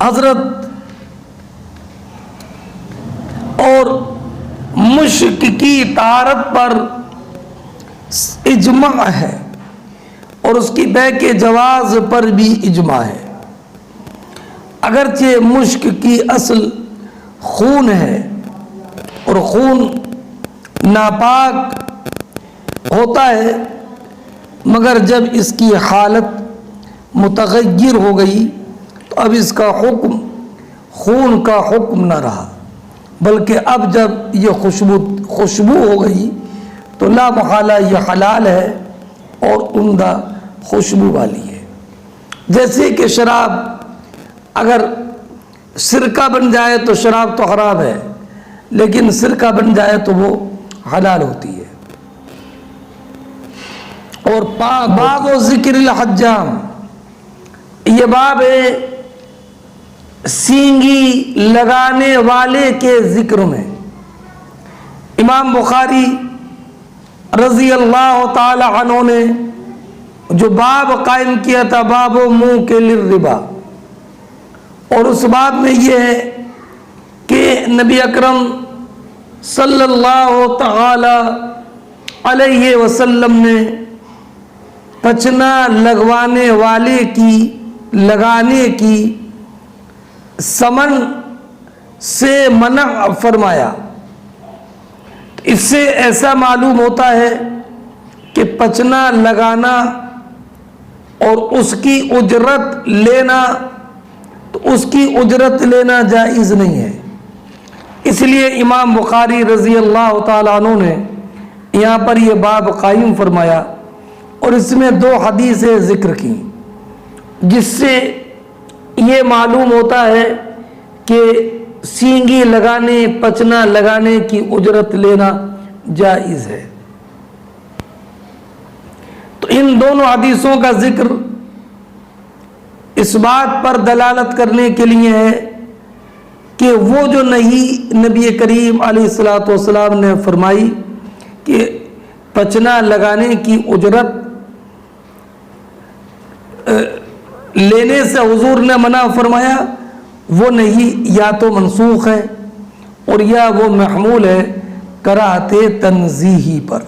Speaker 1: حضرت اور مشک کی طہارت پر اجماع ہے، اور اس کی بے کے جواز پر بھی اجماع ہے۔ اگرچہ مشک کی اصل خون ہے اور خون ناپاک ہوتا ہے، مگر جب اس کی حالت متغیر ہو گئی تو اب اس کا حکم خون کا حکم نہ رہا، بلکہ اب جب یہ خوشبو ہو گئی تو لا محالہ یہ حلال ہے اور عمدہ خوشبو والی ہے. جیسے کہ شراب اگر سرکہ بن جائے تو شراب تو خراب ہے، لیکن سرکہ بن جائے تو وہ حلال ہوتی ہے. اور باب و ذکر الحجام، یہ باب ہے سینگی لگانے والے کے ذکر میں. امام بخاری رضی اللہ تعالی عنہ نے جو باب قائم کیا تھا، باب منہ کے للربا، اور اس باب میں یہ ہے کہ نبی اکرم صلی اللہ تعالی علیہ وسلم نے پچنا لگوانے والے کی لگانے کی ثمن سے منع فرمایا. اس سے ایسا معلوم ہوتا ہے کہ پچنا لگانا اور اس کی اجرت لینا، تو اس کی اجرت لینا جائز نہیں ہے. اس لیے امام بخاری رضی اللہ تعالیٰ عنہ نے یہاں پر یہ باب قائم فرمایا، اور اس میں 2 حدیثیں ذکر کی، جس سے یہ معلوم ہوتا ہے کہ سینگی لگانے پچنا لگانے کی اجرت لینا جائز ہے. تو ان دونوں حدیثوں کا ذکر اس بات پر دلالت کرنے کے لیے ہے کہ وہ جو نہیں نبی کریم علیہ الصلوۃ والسلام نے فرمائی کہ پچنا لگانے کی اجرت لینے سے حضور نے منع فرمایا، وہ نہیں یا تو منسوخ ہے اور یا وہ محمول ہے کراہت تنزیہی پر.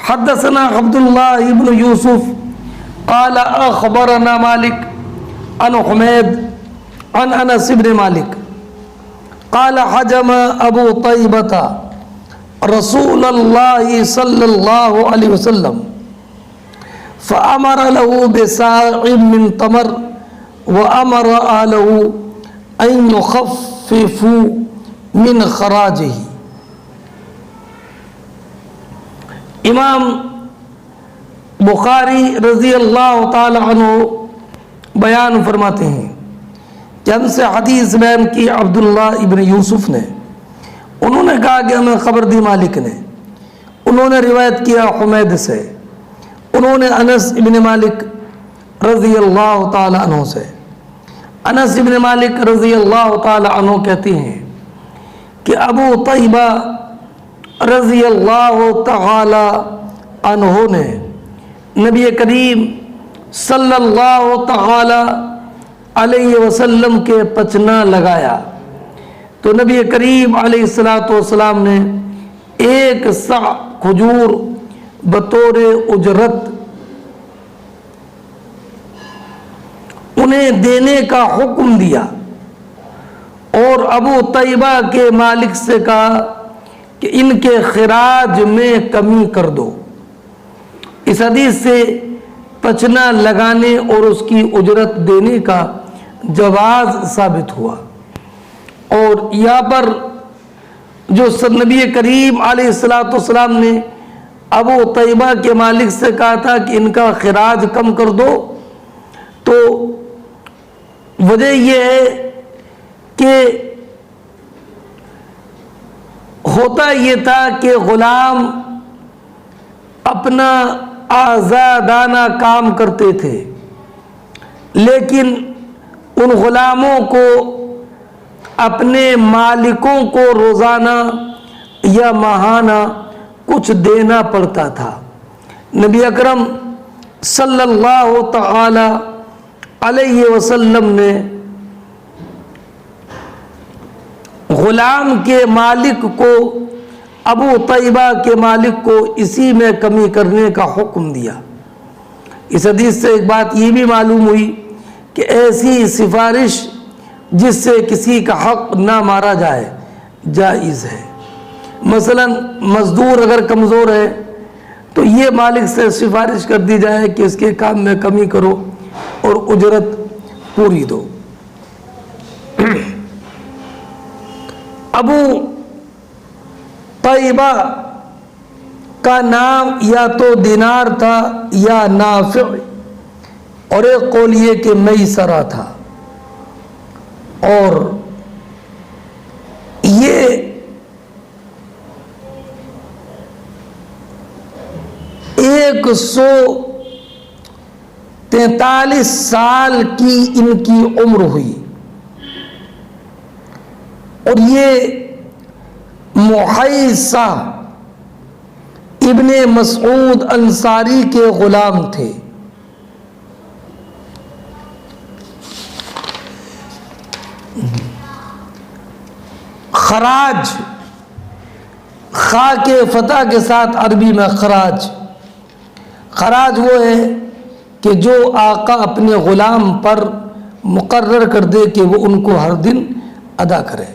Speaker 1: حدثنا عبد اللہ ابن یوسف قال اخبرنا مالک عن حمید عن انس بن مالک قال حجم ابو طیبہ رسول اللہ صلی اللہ علیہ وسلم فأمر له بساع من تمر وأمر أهله أن يخففوا من خراجه. امام بخاری رضی اللہ تعالی عنہ بیان فرماتے ہیں کہ ہم سے حدیث بیان کی عبداللہ ابن یوسف نے، انہوں نے کہا کہ ہمیں خبر دی مالک نے، انہوں نے روایت کیا حمید سے، انہوں نے انس ابن مالک رضی اللہ تعالی عنہ سے. انس ابن مالک رضی اللہ تعالی عنہ کہتے ہیں کہ ابو طیبہ رضی اللہ تعالی عنہ نے نبی کریم صلی اللہ تعالی علیہ وسلم کے پچنا لگایا، تو نبی کریم علیہ السلام نے 1 صاع کھجور بطور اجرت انہیں دینے کا حکم دیا، اور ابو طیبہ کے مالک سے کہا کہ ان کے خراج میں کمی کر دو. اس حدیث سے پچنا لگانے اور اس کی اجرت دینے کا جواز ثابت ہوا. اور یہاں پر جو نبی کریم علیہ السلام نے ابو طیبہ کے مالک سے کہا تھا کہ ان کا خراج کم کر دو، تو وجہ یہ ہے کہ ہوتا یہ تھا کہ غلام اپنا آزادانہ کام کرتے تھے، لیکن ان غلاموں کو اپنے مالکوں کو روزانہ یا ماہانہ کچھ دینا پڑتا تھا. نبی اکرم صلی اللہ تعالی علیہ وسلم نے غلام کے مالک کو، ابو طیبہ کے مالک کو اسی میں کمی کرنے کا حکم دیا. اس حدیث سے ایک بات یہ بھی معلوم ہوئی کہ ایسی سفارش جس سے کسی کا حق نہ مارا جائے جائز ہے. مثلا مزدور اگر کمزور ہے تو یہ مالک سے سفارش کر دی جائے کہ اس کے کام میں کمی کرو اور اجرت پوری دو. ابو طیبہ کا نام یا تو دینار تھا یا نافع، اور ایک قول یہ کہ میسرہ تھا، اور یہ 143 سال کی ان کی عمر ہوئی، اور یہ محیصہ ابن مسعود انصاری کے غلام تھے۔ خراج، خا کے فتح کے ساتھ عربی میں خراج، خراج وہ ہے کہ جو آقا اپنے غلام پر مقرر کر دے کہ وہ ان کو ہر دن ادا کرے۔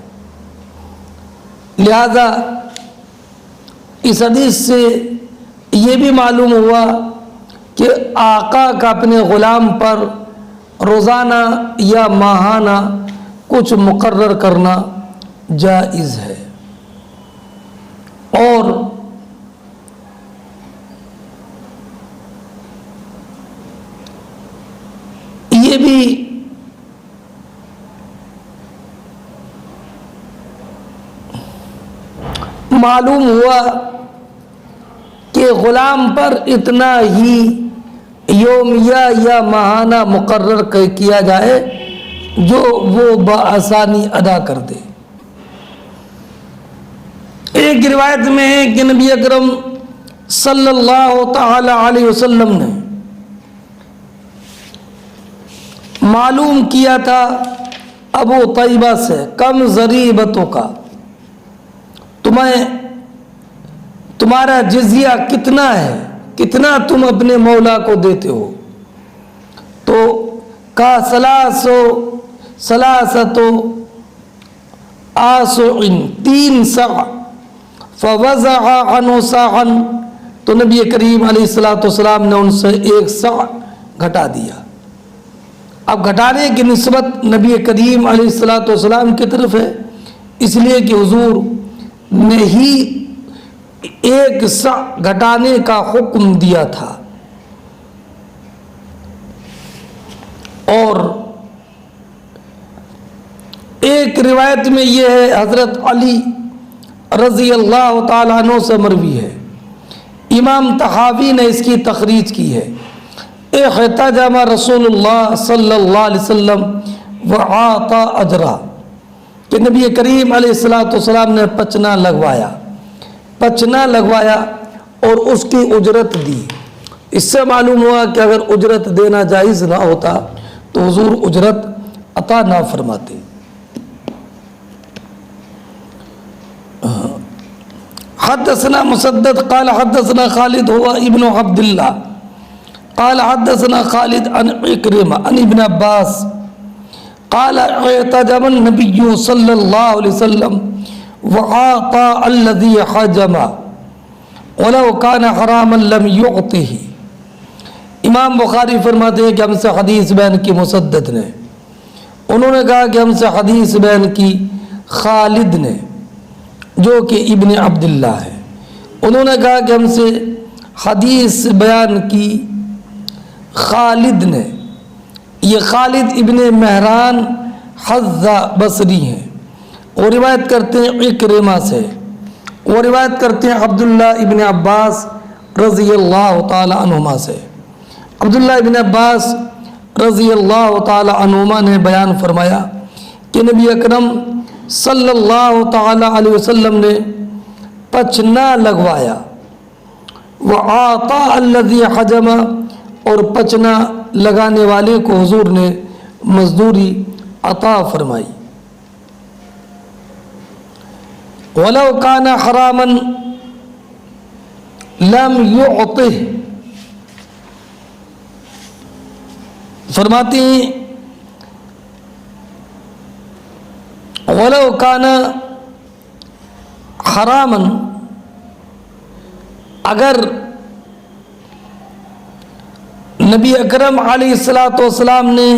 Speaker 1: لہذا اس حدیث سے یہ بھی معلوم ہوا کہ آقا کا اپنے غلام پر روزانہ یا ماہانہ کچھ مقرر کرنا جائز ہے، اور یہ بھی معلوم ہوا کہ غلام پر اتنا ہی یومیہ یا ماہانہ مقرر کیا جائے جو وہ بآسانی ادا کر دے۔ ایک روایت میں ہے کہ نبی اکرم صلی اللہ تعالی علیہ وسلم نے معلوم کیا تھا ابو طیبہ سے، کم ضریبتوں کا، تمہارا جزیہ کتنا ہے، کتنا تم اپنے مولا کو دیتے ہو؟ تو کہا ثلاثۃ آسع، 3 سع، فوزع عنہ سعا، تو نبی کریم علیہ الصلوۃ والسلام نے ان سے 1 سع گھٹا دیا۔ اب گھٹانے کی نسبت نبی کریم علیہ الصلوۃ والسلام کی طرف ہے، اس لیے کہ حضور نے ہی 1 سع گھٹانے کا حکم دیا تھا۔ اور ایک روایت میں یہ ہے، حضرت علی رضی اللہ تعالیٰ عنہ سے مروی ہے، امام طحاوی نے اس کی تخریج کی ہے، احتجم رسول اللہ صلی اللہ علیہ وسلم وعاطى اجرا، کہ نبی کریم علیہ الصلوۃ والسلام نے پچنا لگوایا اور اس کی اجرت دی۔ اس سے معلوم ہوا کہ اگر اجرت دینا جائز نہ ہوتا تو حضور اجرت عطا نہ فرماتے۔ حدثنا مسدد قال حدثنا خالد هو ابن عبد الله قال حدثنا خالد عن عكرمة عن ابن عباس قال اعتجم النبي صلى الله عليه وسلم وعاطى الذي حجم ولو كان حراما لم يعطه۔ امام بخاری فرماتے ہیں کہ ہم سے حدیث بیان کی مسدد نے، انہوں نے کہا کہ ہم سے حدیث بیان کی خالد نے جو کہ ابن عبداللہ ہے، انہوں نے کہا کہ ہم سے حدیث بیان کی خالد نے، یہ خالد ابن مہران حذا بصری ہیں، وہ روایت کرتے ہیں عکرمہ سے، وہ روایت کرتے ہیں عبداللہ ابن عباس رضی اللہ تعالی عنہما سے۔ عبداللہ ابن عباس رضی اللہ تعالی عنہما نے بیان فرمایا کہ نبی اکرم صلی اللہ تعالی علیہ وسلم نے پچنا لگوایا، وَعَاطَى الَّذِي حَجَمَ، اور پچنا لگانے والے کو حضور نے مزدوری عطا فرمائی۔ وَلَوْ كَانَ حَرَامًا لَمْ يُعْطِهِ، فرماتے ہیں وَلَوْ كَانَ حَرَامًا، اگر نبی اکرم علیہ الصلوۃ والسلام نے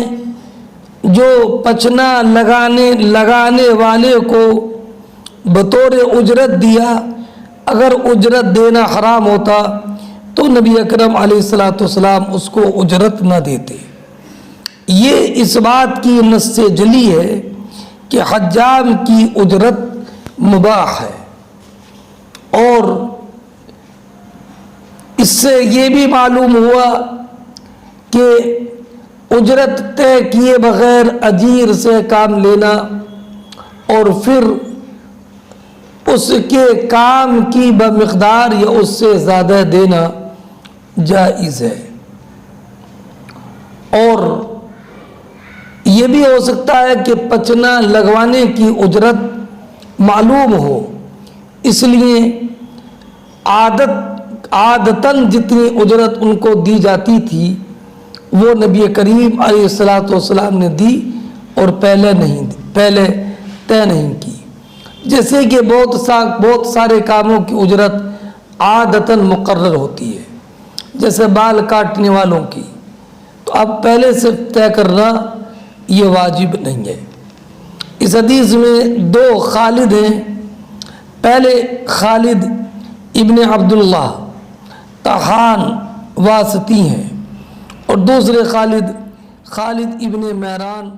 Speaker 1: جو پچنا لگانے والے کو بطور اجرت دیا اگر اجرت دینا حرام ہوتا تو نبی اکرم علیہ الصلوۃ والسلام اس کو اجرت نہ دیتے۔ یہ اس بات کی نص سے جلی ہے کہ حجام کی اجرت مباح ہے، اور اس سے یہ بھی معلوم ہوا کہ اجرت طے کیے بغیر اجیر سے کام لینا اور پھر اس کے کام کی بمقدار یا اس سے زیادہ دینا جائز ہے۔ اور یہ بھی ہو سکتا ہے کہ پچنا لگوانے کی اجرت معلوم ہو، اس لیے عادتاً جتنی اجرت ان کو دی جاتی تھی وہ نبی کریم علیہ الصلوۃ والسلام نے دی اور پہلے طے نہیں کی۔ جیسے کہ بہت سارے کاموں کی اجرت عادتاً مقرر ہوتی ہے، جیسے بال کاٹنے والوں کی، تو اب پہلے سے طے کرنا یہ واجب نہیں ہے۔ اس حدیث میں دو خالد ہیں، پہلے خالد ابن عبداللہ طحان واسطی ہیں، اور دوسرے خالد ابن مہران